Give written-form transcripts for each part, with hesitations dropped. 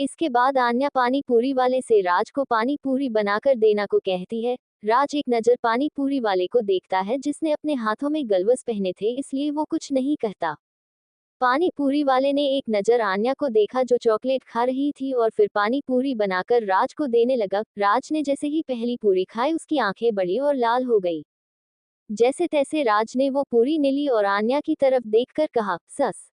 इसके बाद आन्या पानी पूरी वाले से राज को पानी पूरी बनाकर देना को कहती है। राज एक नजर पानी पूरी वाले को देखता है जिसने अपने हाथों में ग्लव्स पहने थे, इसलिए वो कुछ नहीं कहता। पानी पूरी वाले ने एक नजर आन्या को देखा जो चॉकलेट खा रही थी और फिर पानी पूरी बनाकर राज को देने लगा। राज ने जैसे ही पहली पूरी खाई उसकी आंखें बड़ी और लाल हो गई। जैसे तैसे राज ने वो पूरी ने ली और आन्या की तरफ देखकर कहा, सस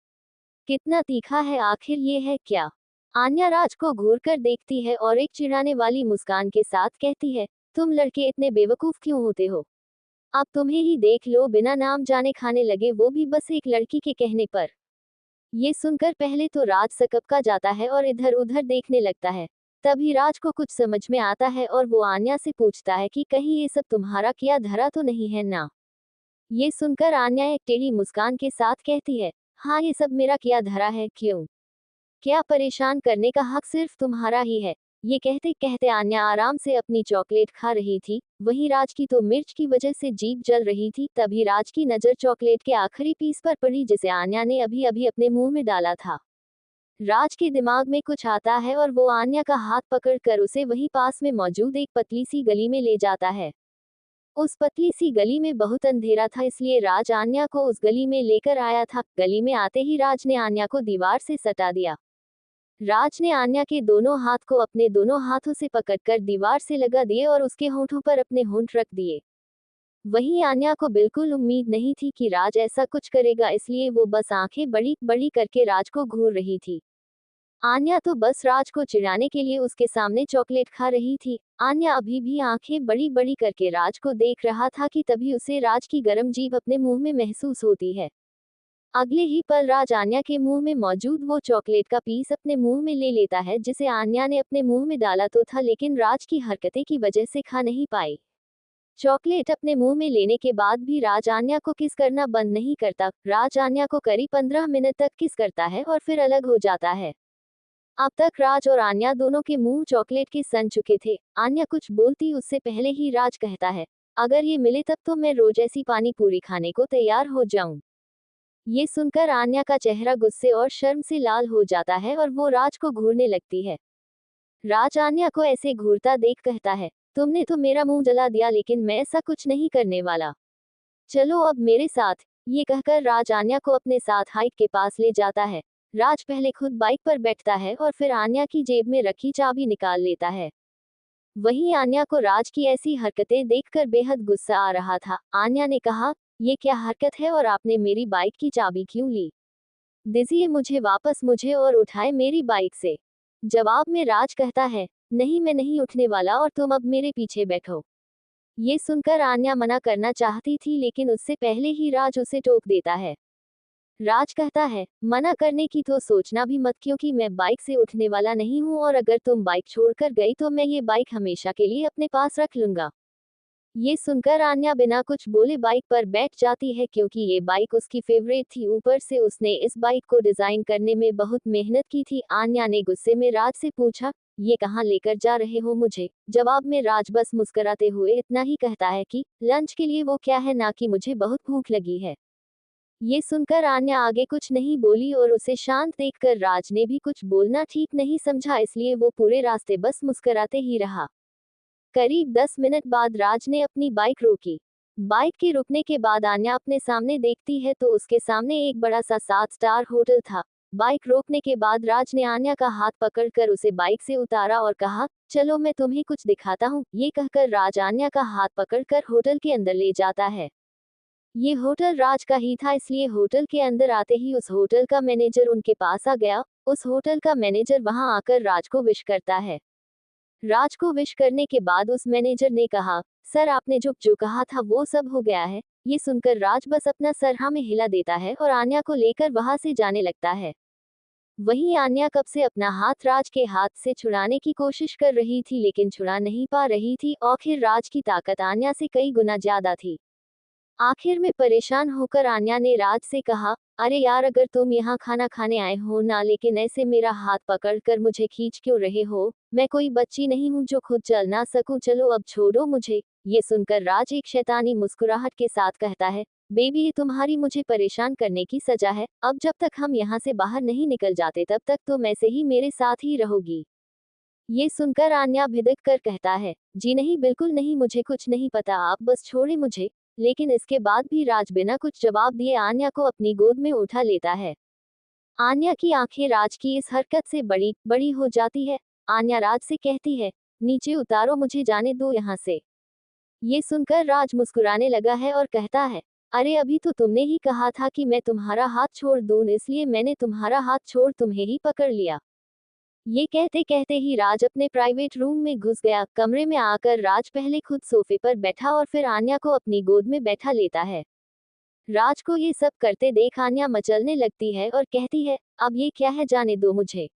कितना तीखा है, आखिर ये है क्या? आन्या राज को घूर कर देखती है और एक चिढ़ाने वाली मुस्कान के साथ कहती है, तुम लड़के इतने बेवकूफ क्यों होते हो? अब तुम्हें ही देख लो, बिना नाम जाने खाने लगे, वो भी बस एक लड़की के कहने पर। ये सुनकर पहले तो राज सकपका जाता है और इधर उधर देखने लगता है। तभी राज को कुछ समझ में आता है और वो आन्या से पूछता है कि कहीं ये सब तुम्हारा किया धरा तो नहीं है ना? ये सुनकर आन्या एक टेढ़ी मुस्कान के साथ कहती है, हाँ ये सब मेरा किया धरा है, क्यों? क्या परेशान करने का हक सिर्फ तुम्हारा ही है? ये कहते कहते आन्या आराम से अपनी चॉकलेट खा रही थी। वहीं राज की तो मिर्च की वजह से जीभ जल रही थी। तभी राज की नजर चॉकलेट के आखिरी पीस पर पड़ी जिसे आन्या ने अभी अभी अपने मुंह में डाला था। राज के दिमाग में कुछ आता है और वो आन्या का हाथ पकड़कर उसे वहीं पास में मौजूद एक पतली सी गली में ले जाता है। उस पतली सी गली में बहुत अंधेरा था, इसलिए राज आन्या को उस गली में लेकर आया था। गली में आते ही राज ने आन्या को दीवार से सटा दिया। राज ने आन्या के दोनों हाथ को अपने दोनों हाथों से पकड़कर दीवार से लगा दिए और उसके होंठों पर अपने होंठ रख दिए। वहीं आन्या को बिल्कुल उम्मीद नहीं थी कि राज ऐसा कुछ करेगा, इसलिए वो बस आंखें बड़ी बड़ी करके राज को घूर रही थी। आन्या तो बस राज को चिढ़ाने के लिए उसके सामने चॉकलेट खा रही थी। आन्या अभी भी आंखें बड़ी बड़ी करके राज को देख रहा था कि तभी उसे राज की गर्म जीभ अपने मुंह में महसूस होती है। अगले ही पल राज आन्या के मुंह में मौजूद वो चॉकलेट का पीस अपने मुंह में ले लेता है जिसे आन्या ने अपने मुंह में डाला तो था, लेकिन राज की हरकतें की वजह से खा नहीं पाई। चॉकलेट अपने मुंह में लेने के बाद भी राज आन्या को किस करना बंद नहीं करता। राज आन्या को करीब 15 मिनट तक किस करता है और फिर अलग हो जाता है। अब तक राज और आन्या दोनों के मुंह चॉकलेट के सन चुके थे। आन्या कुछ बोलती उससे पहले ही राज कहता है, अगर ये मिले तब तो मैं रोज ऐसी पानी पूरी खाने को तैयार हो जाऊं। ये सुनकर आन्या का चेहरा गुस्से और शर्म से लाल हो जाता है और वो राज को घूरने लगती है। राज आन्या को ऐसे घूरता देख कहता है, तुमने तो मेरा मुंह जला दिया, लेकिन मैं ऐसा कुछ नहीं करने वाला। चलो अब मेरे साथ। ये कहकर राज आन्या को अपने साथ हाइट के पास ले जाता है। राज पहले खुद बाइक पर बैठता है और फिर आन्या की जेब में रखी चाबी निकाल लेता है। वहीं आन्या को राज की ऐसी हरकतें देखकर बेहद गुस्सा आ रहा था। आन्या ने कहा, ये क्या हरकत है और आपने मेरी बाइक की चाबी क्यों ली? दीजिए मुझे वापस, मुझे और उठाए मेरी बाइक से। जवाब में राज कहता है, नहीं मैं नहीं उठने वाला और तुम अब मेरे पीछे बैठो। ये सुनकर आन्या मना करना चाहती थी, लेकिन उससे पहले ही राज उसे टोक देता है। राज कहता है, मना करने की तो सोचना भी मत, क्योंकि मैं बाइक से उठने वाला नहीं हूँ और अगर तुम बाइक छोड़कर गई तो मैं ये बाइक हमेशा के लिए अपने पास रख लूंगा। ये सुनकर आन्या बिना कुछ बोले बाइक पर बैठ जाती है, क्योंकि ये बाइक उसकी फेवरेट थी। ऊपर से उसने इस बाइक को डिजाइन करने में बहुत मेहनत की थी। आन्या ने गुस्से में राज से पूछा, ये कहाँ लेकर जा रहे हो मुझे? जवाब में राज बस मुस्कुराते हुए इतना ही कहता है कि लंच के लिए वो क्या है, ना कि मुझे बहुत भूख लगी है। ये सुनकर आन्या आगे कुछ नहीं बोली और उसे शांत देखकर राज ने भी कुछ बोलना ठीक नहीं समझा, इसलिए वो पूरे रास्ते बस मुस्कुराते ही रहा। करीब 10 मिनट बाद राज ने अपनी बाइक रोकी। बाइक के रुकने के बाद आन्या अपने सामने देखती है तो उसके सामने एक बड़ा सा 7 स्टार होटल था। बाइक रोकने के बाद राज ने आन्या का हाथ पकड़कर उसे बाइक से उतारा और कहा, चलो मैं तुम्हें कुछ दिखाता हूँ। ये कहकर राज आन्या का हाथ पकड़कर होटल के अंदर ले जाता है। ये होटल राज का ही था, इसलिए होटल के अंदर आते ही उस होटल का मैनेजर उनके पास आ गया। उस होटल का मैनेजर वहां आकर राज को विश करता है। राज को विश करने के बाद उस मैनेजर ने कहा, सर आपने जो जो कहा था वो सब हो गया है। ये सुनकर राज बस अपना सर हाँ में हिला देता है और आन्या को लेकर वहां से जाने लगता है। वहीं आन्या कब से अपना हाथ राज के हाथ से छुड़ाने की कोशिश कर रही थी, लेकिन छुड़ा नहीं पा रही थी। आखिर राज की ताकत आन्या से कई गुना ज्यादा थी। आखिर में परेशान होकर आन्या ने राज से कहा, अरे यार अगर तुम यहाँ खाना खाने आए हो ना, लेकिन ऐसे मेरा हाथ पकड़कर मुझे खींच क्यों रहे हो? मैं कोई बच्ची नहीं हूँ जो खुद चल ना सकूं, चलो अब छोड़ो मुझे। ये सुनकर राज एक शैतानी मुस्कुराहट के साथ कहता है, बेबी, ये तुम्हारी मुझे परेशान करने की सजा है। अब जब तक हम यहाँ से बाहर नहीं निकल जाते तब तक तुम ऐसे ही मेरे साथ ही रहोगी। ये सुनकर आन्या भिदक कर कहता है, जी नहीं, बिल्कुल नहीं, मुझे कुछ नहीं पता, आप बस छोड़े मुझे। लेकिन इसके बाद भी राज बिना कुछ जवाब दिए आन्या को अपनी गोद में उठा लेता है। आन्या की आंखें राज की इस हरकत से बड़ी बड़ी हो जाती है। आन्या राज से कहती है, नीचे उतारो, मुझे जाने दो यहाँ से। ये सुनकर राज मुस्कुराने लगा है और कहता है, अरे अभी तो तुमने ही कहा था कि मैं तुम्हारा हाथ छोड़ दूं, इसलिए मैंने तुम्हारा हाथ छोड़ तुम्हें ही पकड़ लिया। ये कहते कहते ही राज अपने प्राइवेट रूम में घुस गया। कमरे में आकर राज पहले खुद सोफे पर बैठा और फिर आन्या को अपनी गोद में बैठा लेता है। राज को ये सब करते देख आन्या मचलने लगती है और कहती है, अब ये क्या है, जाने दो मुझे।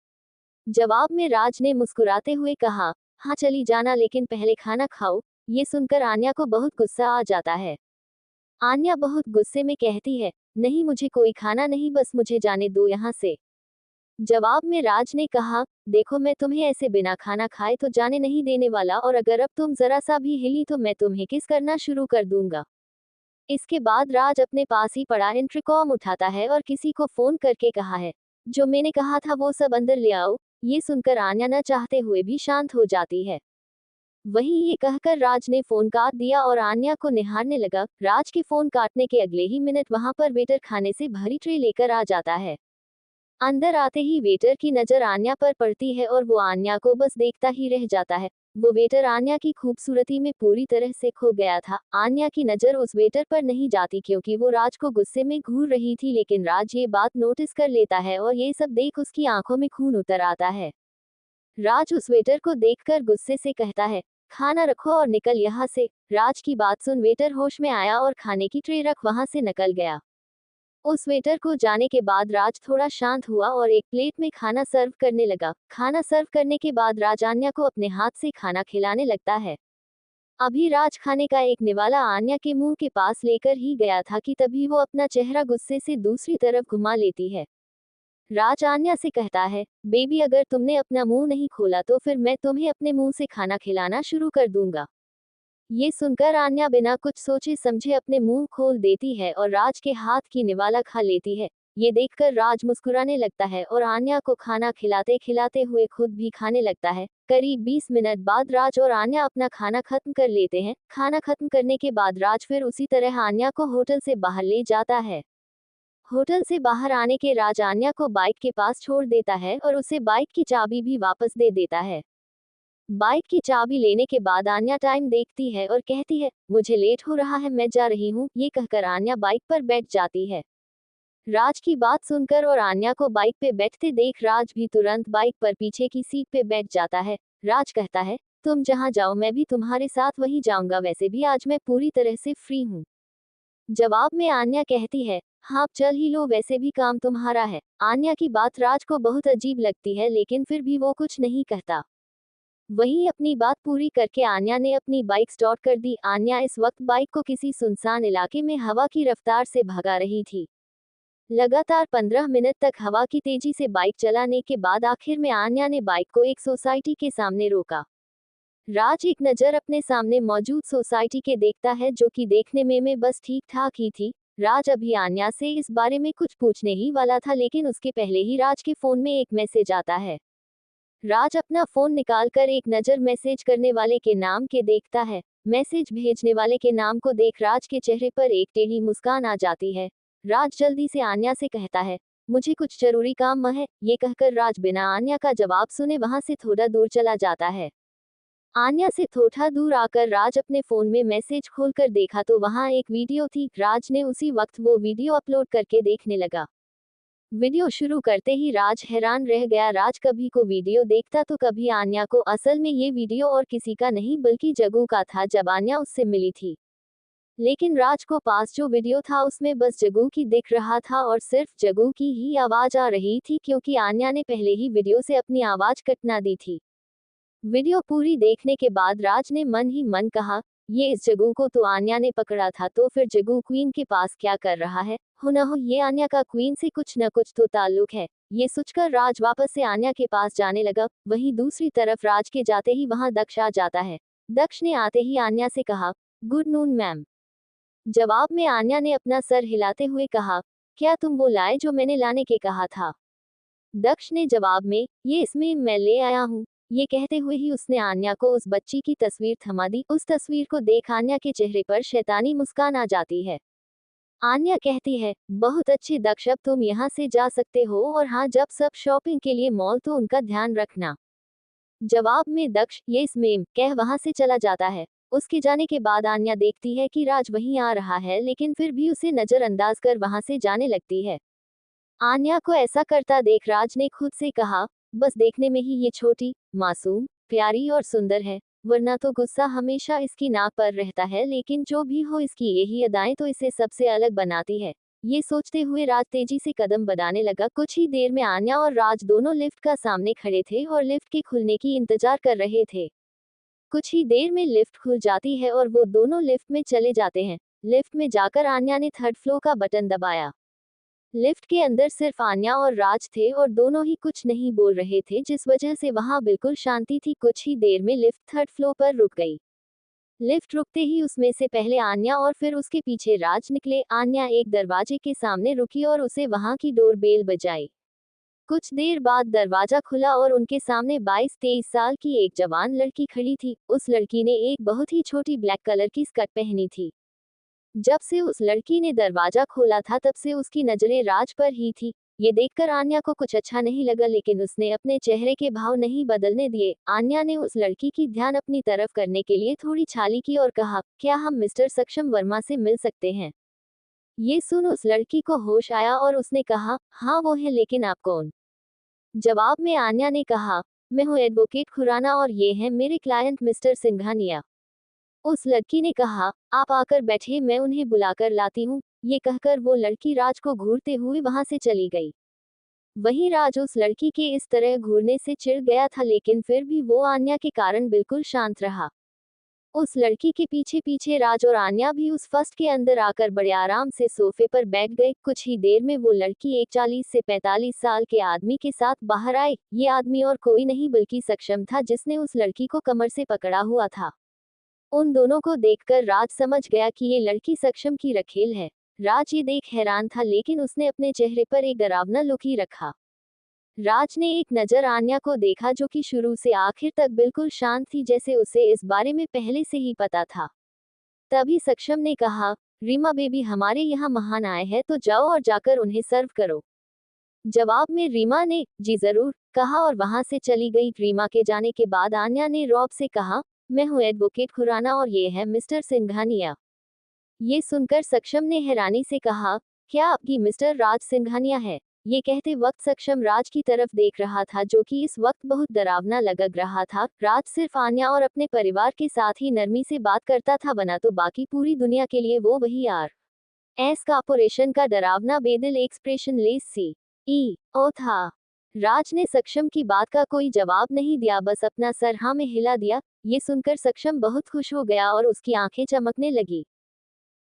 जवाब में राज ने मुस्कुराते हुए कहा, हाँ चली जाना, लेकिन पहले खाना खाओ। ये सुनकर आन्या को बहुत गुस्सा आ जाता है। आन्या बहुत गुस्से में कहती है, नहीं, मुझे कोई खाना नहीं, बस मुझे जाने दो यहाँ से। जवाब में राज ने कहा, देखो, मैं तुम्हें ऐसे बिना खाना खाए तो जाने नहीं देने वाला, और अगर अब तुम जरा सा भी हिली तो मैं तुम्हें किस करना शुरू कर दूंगा। इसके बाद राज अपने पास ही पड़ा इंटरकॉम उठाता है और किसी को फोन करके कहा है, जो मैंने कहा था वो सब अंदर ले आओ। ये सुनकर आन्या न चाहते हुए भी शांत हो जाती है। वहीं ये कहकर राज ने फोन काट दिया और आन्या को निहारने लगा। राज के फोन काटने के अगले ही मिनट वहां पर वेटर खाने से भरी ट्रे लेकर आ जाता है। अंदर आते ही वेटर की नजर आन्या पर पड़ती है और वो आन्या को बस देखता ही रह जाता है। वो वेटर आन्या की खूबसूरती में पूरी तरह से खो गया था। आन्या की नजर उस वेटर पर नहीं जाती क्योंकि वो राज को गुस्से में घूर रही थी, लेकिन राज ये बात नोटिस कर लेता है और ये सब देख उसकी आंखों में खून उतर आता है। राज उस वेटर को देखकर गुस्से से कहता है, खाना रखो और निकल यहाँ से। राज की बात सुन वेटर होश में आया और खाने की ट्रे रख वहां से निकल गया। उस वेटर को जाने के बाद राज थोड़ा शांत हुआ और एक प्लेट में खाना सर्व करने लगा। खाना सर्व करने के बाद राज आन्या को अपने हाथ से खाना खिलाने लगता है। अभी राज खाने का एक निवाला आन्या के मुंह के पास लेकर ही गया था कि तभी वो अपना चेहरा गुस्से से दूसरी तरफ घुमा लेती है। राज आन्या से कहता है, बेबी, अगर तुमने अपना मुंह नहीं खोला तो फिर मैं तुम्हें अपने मुंह से खाना खिलाना शुरू कर दूंगा। ये सुनकर आन्या बिना कुछ सोचे समझे अपने मुंह खोल देती है और राज के हाथ की निवाला खा लेती है। ये देखकर राज मुस्कुराने लगता है और आन्या को खाना खिलाते खिलाते हुए खुद भी खाने लगता है। करीब 20 मिनट बाद राज और आन्या अपना खाना खत्म कर लेते हैं। खाना खत्म करने के बाद राज फिर उसी तरह आन्या को होटल से बाहर ले जाता है। होटल से बाहर आने के राज आन्या को बाइक के पास छोड़ देता है और उसे बाइक की चाबी भी वापस दे देता है। बाइक की चाबी लेने के बाद आन्या टाइम देखती है और कहती है, मुझे लेट हो रहा है, मैं जा रही हूँ। ये कहकर आन्या बाइक पर बैठ जाती है। राज की बात सुनकर और आन्या को बाइक पे बैठते देख राज भी तुरंत बाइक पर पीछे की सीट पे बैठ जाता है। राज कहता है, तुम जहाँ जाओ मैं भी तुम्हारे साथ वहीं जाऊंगा, वैसे भी आज मैं पूरी तरह से फ्री हूँ। जवाब में आन्या कहती है, हाँ चल ही लो, वैसे भी काम तुम्हारा है। आन्या की बात राज को बहुत अजीब लगती है, लेकिन फिर भी वो कुछ नहीं कहता। वहीं अपनी बात पूरी करके आन्या ने अपनी बाइक स्टार्ट कर दी। आन्या इस वक्त बाइक को किसी सुनसान इलाके में हवा की रफ्तार से भगा रही थी। लगातार 15 मिनट तक हवा की तेजी से बाइक चलाने के बाद आखिर में आन्या ने बाइक को एक सोसाइटी के सामने रोका। राज एक नज़र अपने सामने मौजूद सोसाइटी के देखता है, जो कि देखने में बस ठीक ठाक ही थी। राज अभी आन्या से इस बारे में कुछ पूछने ही वाला था, लेकिन उसके पहले ही राज के फोन में एक मैसेज आता है। राज अपना फोन निकालकर एक नज़र मैसेज करने वाले के नाम के देखता है। मैसेज भेजने वाले के नाम को देख राज के चेहरे पर एक टेढ़ी मुस्कान आ जाती है। राज जल्दी से आन्या से कहता है, मुझे कुछ जरूरी काम है। ये कहकर राज बिना आन्या का जवाब सुने वहां से थोड़ा दूर चला जाता है। आन्या से थोड़ा दूर आकर राज अपने फोन में मैसेज खोलकर देखा तो वहां एक वीडियो थी। राज ने उसी वक्त वो वीडियो अपलोड करके देखने लगा। वीडियो शुरू करते ही राज हैरान रह गया। राज कभी को वीडियो देखता तो कभी आन्या को। असल में ये वीडियो और किसी का नहीं बल्कि जग्गू का था, जब आन्या उससे मिली थी। लेकिन राज को पास जो वीडियो था उसमें बस जग्गू की दिख रहा था और सिर्फ जग्गू की ही आवाज आ रही थी, क्योंकि आन्या ने पहले ही वीडियो से अपनी आवाज कटना दी थी। वीडियो पूरी देखने के बाद राज ने मन ही मन कहा, ये इस जग्गू को तो आन्या ने पकड़ा था, तो फिर जग्गू क्वीन के पास क्या कर रहा है? हो न हो ये आन्या का क्वीन से कुछ न कुछ तो ताल्लुक है। ये सोचकर राज वापस से आन्या के पास जाने लगा। वहीं दूसरी तरफ राज के जाते ही वहां दक्ष आ जाता है। दक्ष ने आते ही आन्या से कहा, गुड नून मैम। जवाब में आन्या ने अपना सर हिलाते हुए कहा, क्या तुम वो लाए जो मैंने लाने के कहा था? दक्ष ने जवाब में, ये इसमें मैं ले आया हूँ। ये कहते हुए ही उसने आन्या को उस बच्ची की तस्वीर थमा दी। उस तस्वीर को देख आन्या के चेहरे पर शैतानी मुस्कान आ जाती है। आन्या कहती है, बहुत अच्छे दक्ष, अब तुम यहाँ से जा सकते हो, और हाँ, जब सब शॉपिंग के लिए मॉल तो उनका ध्यान रखना। जवाब में दक्ष यस मैम कह वहां से चला जाता है। उसके जाने के बाद आन्या देखती है कि राज वहीं आ रहा है, लेकिन फिर भी उसे नजरअंदाज कर वहां से जाने लगती है। आन्या को ऐसा करता देख राज ने खुद से कहा, बस देखने में ही ये छोटी, मासूम, प्यारी और सुंदर है, वरना तो गुस्सा हमेशा इसकी नाक पर रहता है, लेकिन जो भी हो इसकी यही अदाएं तो इसे सबसे अलग बनाती है। ये सोचते हुए राज तेजी से कदम बढ़ाने लगा। कुछ ही देर में आन्या और राज दोनों लिफ्ट का सामने खड़े थे और लिफ्ट के खुलने की इंतजार कर रहे थे। कुछ ही देर में लिफ्ट खुल जाती है और वो दोनों लिफ्ट में चले जाते हैं। लिफ्ट में जाकर आन्या ने थर्ड फ्लोर का बटन दबाया। लिफ्ट के अंदर सिर्फ आन्या और राज थे और दोनों ही कुछ नहीं बोल रहे थे, जिस वजह से वहां बिल्कुल शांति थी। कुछ ही देर में लिफ्ट थर्ड फ्लोर पर रुक गई। लिफ्ट रुकते ही उसमें से पहले आन्या और फिर उसके पीछे राज निकले। आन्या एक दरवाजे के सामने रुकी और उसे वहां की डोर बेल बजाई। कुछ देर बाद दरवाजा खुला और उनके सामने 22-23 साल की एक जवान लड़की खड़ी थी। उस लड़की ने एक बहुत ही छोटी ब्लैक कलर की स्कर्ट पहनी थी। जब से उस लड़की ने दरवाजा खोला था तब से उसकी नजरें राज पर ही थी। ये देखकर आन्या को कुछ अच्छा नहीं लगा, लेकिन उसने अपने चेहरे के भाव नहीं बदलने दिए। आन्या ने उस लड़की की ध्यान अपनी तरफ करने के लिए थोड़ी छाली की और कहा, क्या हम मिस्टर सक्षम वर्मा से मिल सकते हैं? ये सुन उस लड़की को होश आया और उसने कहा, हाँ वो है, लेकिन आप कौन? जवाब में आन्या ने कहा, मैं हूँ एडवोकेट खुराना और ये है मेरे क्लाइंट मिस्टर सिंघानिया। उस लड़की ने कहा, आप आकर बैठे, मैं उन्हें बुलाकर लाती हूँ। ये कहकर वो लड़की राज को घूरते हुए वहां से चली गई। वहीं राज उस लड़की के इस तरह घूरने से चिढ़ गया था, लेकिन फिर भी वो आन्या के कारण बिल्कुल शांत रहा। उस लड़की के पीछे पीछे राज और आन्या भी उस फर्स्ट के अंदर आकर बड़े आराम से सोफे पर बैठ गए। कुछ ही देर में वो लड़की एक 40 से 45 साल के आदमी के साथ बाहर आई। ये आदमी और कोई नहीं बल्कि सक्षम था, जिसने उस लड़की को कमर से पकड़ा हुआ था। उन दोनों को देखकर राज समझ गया कि ये लड़की सक्षम की रखेल है। राज ये देख हैरान था, लेकिन उसने अपने चेहरे पर एक डरावना लुक ही रखा। राज ने एक नजर आन्या को देखा, जो कि शुरू से आखिर तक बिल्कुल शांत थी, जैसे उसे इस बारे में पहले से ही पता था। तभी सक्षम ने कहा, रीमा बेबी हमारे यहाँ मेहमान आए हैं, तो जाओ और जाकर उन्हें सर्व करो। जवाब में रीमा ने जी जरूर कहा और वहां से चली गई। रीमा के जाने के बाद आन्या ने रौब से कहा, मैं हूँ एडवोकेट खुराना और ये है मिस्टर सिंघानिया। ये सुनकर सक्षम ने हैरानी से कहा, क्या आपकी मिस्टर राज सिंघानिया है? ये कहते वक्त सक्षम राज की तरफ देख रहा था, जो कि इस वक्त बहुत डरावना लग रहा था। राज सिर्फ आन्या और अपने परिवार के साथ ही नरमी से बात करता था, बना तो बाकी पूरी दुनिया के लिए वो वही आर एस कॉर्पोरेशन का डरावना बेदिल एक्सप्रेशन लेस सी ई ओ था। राज ने सक्षम की बात का कोई जवाब नहीं दिया, बस अपना सर हाँ में हिला दिया। ये सुनकर सक्षम बहुत खुश हो गया और उसकी आंखें चमकने लगी।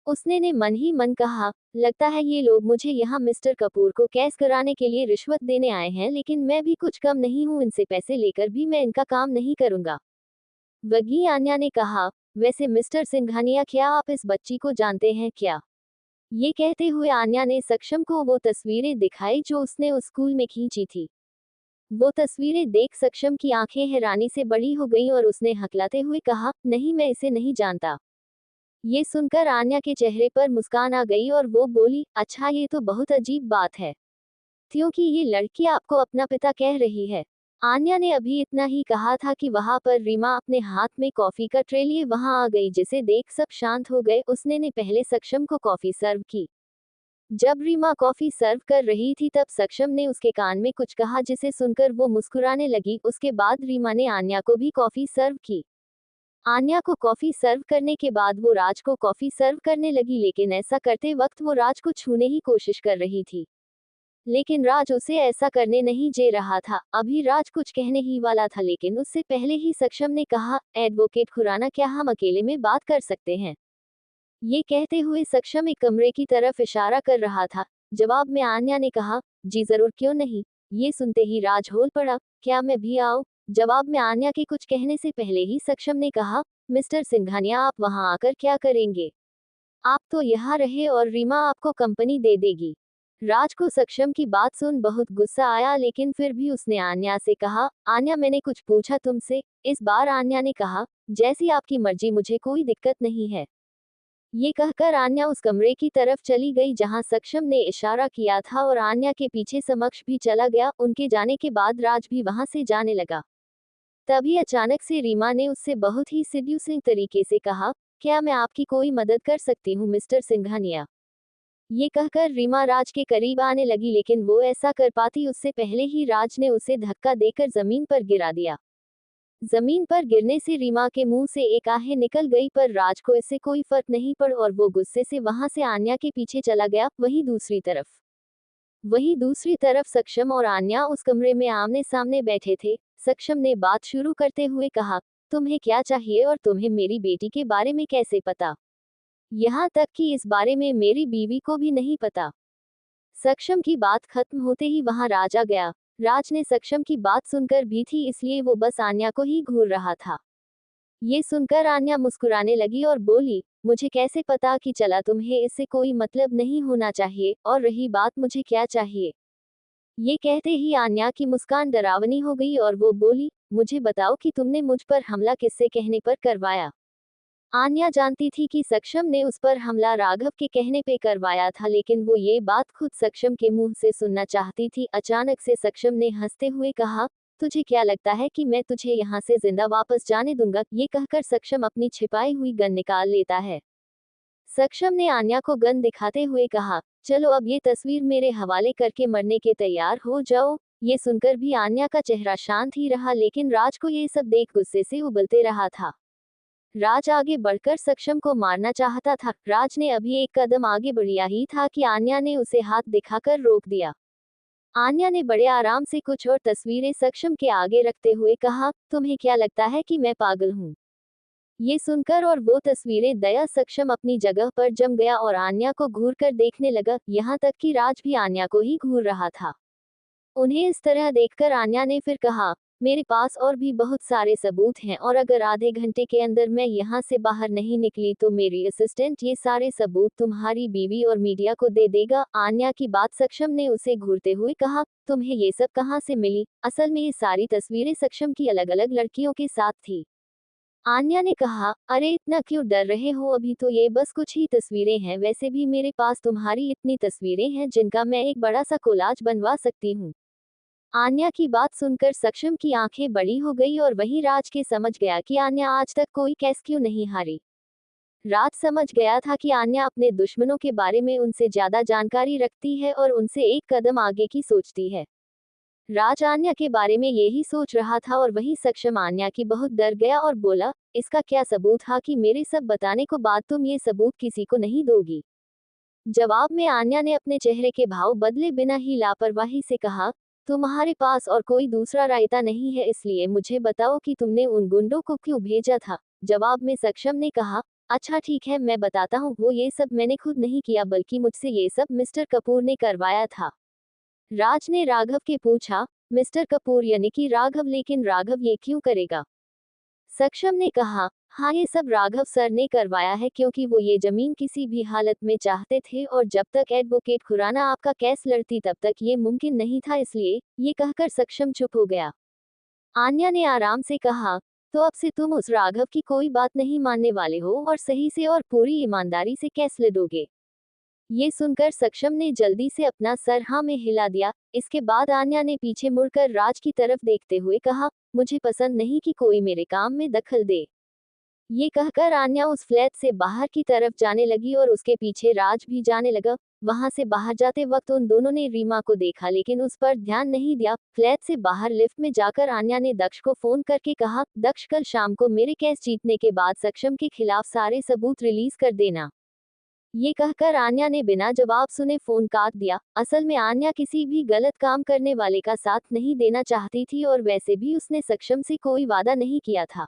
उसने ने मन ही मन कहा, लगता है ये लोग मुझे यहाँ मिस्टर कपूर को कैस कराने के लिए रिश्वत देने आए हैं, लेकिन मैं भी कुछ कम नहीं हूँ, इनसे पैसे लेकर भी मैं इनका काम नहीं करूंगा। वगी आन्या ने कहा, वैसे मिस्टर सिंघानिया, क्या आप इस बच्ची को जानते हैं क्या? ये कहते हुए आन्या ने सक्षम को वो तस्वीरें दिखाई जो उसने उस स्कूल में खींची थी। वो तस्वीरें देख सक्षम की आंखें हैरानी से बड़ी हो गईं और उसने हकलाते हुए कहा, नहीं मैं इसे नहीं जानता। ये सुनकर आन्या के चेहरे पर मुस्कान आ गई और वो बोली, अच्छा ये तो बहुत अजीब बात है, क्योंकि ये लड़की आपको अपना पिता कह रही है। आन्या ने अभी इतना ही कहा था कि वहां पर रीमा अपने हाथ में कॉफी का ट्रे लिए वहां आ गई, जिसे देख सब शांत हो गए। उसने ने पहले सक्षम को कॉफी सर्व की। जब रीमा कॉफी सर्व कर रही थी तब सक्षम ने उसके कान में कुछ कहा, जिसे सुनकर वो मुस्कुराने लगी। उसके बाद रीमा ने आन्या को भी कॉफी सर्व की। आन्या को कॉफी सर्व करने के बाद वो राज को कॉफी सर्व करने लगी, लेकिन ऐसा करते वक्त वो राज को छूने ही कोशिश कर रही थी, लेकिन राज उसे ऐसा करने नहीं दे रहा था। अभी राज कुछ कहने ही वाला था, लेकिन उससे पहले ही सक्षम ने कहा, एडवोकेट खुराना, क्या हम अकेले में बात कर सकते हैं? ये कहते हुए सक्षम एक कमरे की तरफ इशारा कर रहा था। जवाब में आन्या ने कहा, जी जरूर, क्यों नहीं। ये सुनते ही राज बोल पड़ा, क्या मैं भी आऊं? जवाब में आन्या के कुछ कहने से पहले ही सक्षम ने कहा, मिस्टर सिंघानिया, आप वहां आकर क्या करेंगे? आप तो यहाँ रहे और रीमा आपको कंपनी दे देगी। राज को सक्षम की बात सुन बहुत गुस्सा आया, लेकिन फिर भी उसने आन्या से कहा, आन्या मैंने कुछ पूछा तुमसे? इस बार आन्या ने कहा, जैसी आपकी मर्जी, मुझे कोई दिक्कत नहीं है। ये कहकर आन्या उस कमरे की तरफ चली गई जहां सक्षम ने इशारा किया था और आन्या के पीछे समक्ष भी चला गया। उनके जाने के बाद राज भी वहां से जाने लगा। तभी अचानक से रीमा ने उससे बहुत ही सिड्यूसिंग तरीके से कहा, क्या मैं आपकी कोई मदद कर सकती हूँ मिस्टर सिंघानिया? ये कहकर रीमा राज के करीब आने लगी, लेकिन वो ऐसा कर पाती उससे पहले ही राज ने उसे धक्का देकर जमीन पर गिरा दिया। जमीन पर गिरने से रीमा के मुंह से एक आहें निकल गई, पर राज को इससे कोई फर्क नहीं पड़ा और वो गुस्से से वहां से आन्या के पीछे चला गया। वहीं दूसरी तरफ सक्षम और आन्या उस कमरे में आमने सामने बैठे थे। सक्षम ने बात शुरू करते हुए कहा, तुम्हें क्या चाहिए और तुम्हें मेरी बेटी के बारे में कैसे पता? यहाँ तक कि इस बारे में मेरी बीवी को भी नहीं पता। सक्षम की बात खत्म होते ही वहां राज आ गया। राज ने सक्षम की बात सुनकर भी थी, इसलिए वो बस आन्या को ही घूर रहा था। ये सुनकर आन्या मुस्कुराने लगी और बोली, मुझे कैसे पता कि चला, तुम्हें इससे कोई मतलब नहीं होना चाहिए, और रही बात मुझे क्या चाहिए। ये कहते ही आन्या की मुस्कान डरावनी हो गई और वो बोली, मुझे बताओ कि तुमने मुझ पर हमला किससे कहने पर करवाया? आन्या जानती थी कि सक्षम ने उस पर हमला राघव के कहने पे करवाया था, लेकिन वो ये बात खुद सक्षम के मुंह से सुनना चाहती थी। अचानक से सक्षम ने हंसते हुए कहा, तुझे क्या लगता है कि मैं तुझे यहाँ से जिंदा वापस जाने दूंगा? ये कहकर सक्षम अपनी छिपाई हुई गन निकाल लेता है। सक्षम ने आन्या को गन दिखाते हुए कहा, चलो अब ये तस्वीर मेरे हवाले करके मरने के तैयार हो जाओ। ये सुनकर भी आन्या का चेहरा शांत ही रहा, लेकिन राज को ये सब देख गुस्से से उबलते रहा था। राज आगे बढ़कर सक्षम को मारना चाहता था। राज ने अभी एक कदम आगे बढ़िया ही था कि आन्या ने उसे हाथ दिखाकर रोक दिया। आन्या ने बड़े आराम से कुछ और तस्वीरें सक्षम के आगे रखते हुए कहा, तुम्हें क्या लगता है कि मैं पागल हूँ? ये सुनकर और वो तस्वीरें दया सक्षम अपनी जगह पर जम गया और आन्या को घूर कर देखने लगा, यहाँ तक कि राज भी आन्या को ही घूर रहा था। उन्हें इस तरह देखकर आन्या ने फिर कहा, मेरे पास और भी बहुत सारे सबूत हैं, और अगर आधे घंटे के अंदर मैं यहाँ से बाहर नहीं निकली तो मेरी असिस्टेंट ये सारे सबूत तुम्हारी बीवी और मीडिया को दे देगा। आन्या की बात सक्षम ने उसे घूरते हुए कहा, तुम्हें ये सब कहाँ से मिली? असल में ये सारी तस्वीरें सक्षम की अलग अलग लड़कियों के साथ थी। आन्या ने कहा, अरे इतना क्यों डर रहे हो, अभी तो ये बस कुछ ही तस्वीरें हैं, वैसे भी मेरे पास तुम्हारी इतनी तस्वीरें हैं जिनका मैं एक बड़ा सा कोलाज बनवा सकती हूँ। आन्या की बात सुनकर सक्षम की आंखें बड़ी हो गई और वहीं राज के समझ गया कि आन्या आज तक कोई केस क्यों नहीं हारी। राज समझ गया था कि आन्या अपने दुश्मनों के बारे में उनसे ज्यादा जानकारी रखती है और उनसे एक कदम आगे की सोचती है। राज आन्या के बारे में यही सोच रहा था और वहीं सक्षम आन्या की बहुत डर गया और बोला, इसका क्या सबूत था कि मेरे सब बताने को बाद तुम ये सबूत किसी को नहीं दोगी? जवाब में आन्या ने अपने चेहरे के भाव बदले बिना ही लापरवाही से कहा, तुम्हारे पास और कोई दूसरा रायता नहीं है, इसलिए मुझे बताओ कि तुमने उन गुंडों को क्यों भेजा था? जवाब में सक्षम ने कहा, अच्छा ठीक है मैं बताता हूँ, वो ये सब मैंने खुद नहीं किया, बल्कि मुझसे ये सब मिस्टर कपूर ने करवाया था। राज ने राघव के पूछा, मिस्टर कपूर यानी कि राघव, लेकिन राघव ये क्यों करेगा? सक्षम ने कहा, हाँ ये सब राघव सर ने करवाया है, क्योंकि वो ये जमीन किसी भी हालत में चाहते थे और जब तक एडवोकेट खुराना आपका केस लड़ती तब तक ये मुमकिन नहीं था, इसलिए। ये कहकर सक्षम चुप हो गया। आन्या ने आराम से कहा, तो अब से तुम उस राघव की कोई बात नहीं मानने वाले हो और सही से और पूरी ईमानदारी से केस लड़ोगे? ये सुनकर सक्षम ने जल्दी से अपना सर हाँ में हिला दिया। इसके बाद आन्या ने पीछे मुड़कर राज की तरफ देखते हुए कहा, मुझे पसंद नहीं कि कोई मेरे काम में दखल दे। ये कहकर आन्या उस फ्लैट से बाहर की तरफ जाने लगी और उसके पीछे राज भी जाने लगा। वहां से बाहर जाते वक्त उन दोनों ने रीमा को देखा, लेकिन उस पर ध्यान नहीं दिया। फ्लैट से बाहर लिफ्ट में जाकर आन्या ने दक्ष को फोन करके कहा, दक्ष कल शाम को मेरे केस जीतने के बाद सक्षम के खिलाफ सारे सबूत रिलीज कर देना। ये कहकर आन्या ने बिना जवाब सुने फोन काट दिया। असल में आन्या किसी भी गलत काम करने वाले का साथ नहीं देना चाहती थी और वैसे भी उसने सक्षम से कोई वादा नहीं किया था।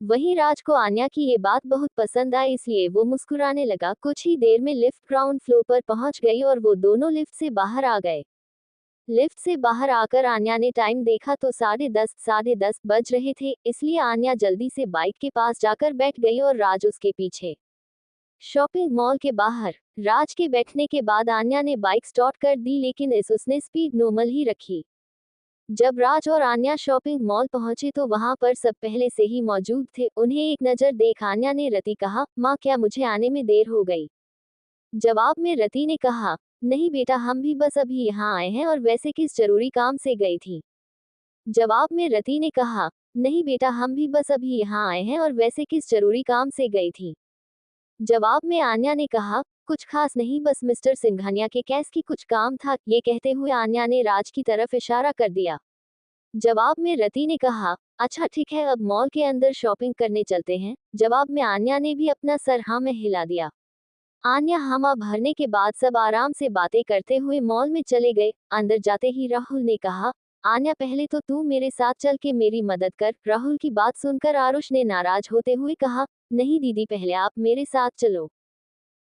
वहीं राज को आन्या की ये बात बहुत पसंद आई, इसलिए वो मुस्कुराने लगा। कुछ ही देर में लिफ्ट ग्राउंड फ्लोर पर पहुंच गई और वो दोनों लिफ्ट से बाहर आ गए। लिफ्ट से बाहर आकर आन्या ने टाइम देखा तो 10:30 बज रहे थे, इसलिए आन्या जल्दी से बाइक के पास जाकर बैठ गई और राज उसके पीछे। शॉपिंग मॉल के बाहर राज के बैठने के बाद आन्या ने बाइक स्टार्ट कर दी, लेकिन उसने स्पीड नॉर्मल ही रखी। जब राज और आन्या शॉपिंग मॉल पहुंचे तो वहां पर सब पहले से ही मौजूद थे। उन्हें एक नजर देख आन्या ने रति कहा, माँ क्या मुझे आने में देर हो गई? जवाब में रति ने कहा, नहीं बेटा, हम भी बस अभी यहाँ आए हैं और वैसे किस जरूरी काम से गई थी? जवाब में रति ने कहा, नहीं बेटा, हम भी बस अभी यहाँ आए हैं और वैसे किस जरूरी काम से गई थी? जवाब में आन्या ने कहा, कुछ खास नहीं, बस मिस्टर सिंघानिया के केस की कुछ काम था। ये कहते हुए आन्या ने राज की तरफ इशारा कर दिया। जवाब में रति ने कहा, अच्छा ठीक है, अब मॉल के अंदर शॉपिंग करने चलते हैं। जवाब में आन्या ने भी अपना सर हाँ में हिला दिया। आन्या हमा भरने के बाद सब आराम से बातें करते हुए मॉल में चले गए। अंदर जाते ही राहुल ने कहा, आन्या पहले तो तू मेरे साथ चल के मेरी मदद कर। राहुल की बात सुनकर आरुष ने नाराज होते हुए कहा, नहीं दीदी, पहले आप मेरे साथ चलो।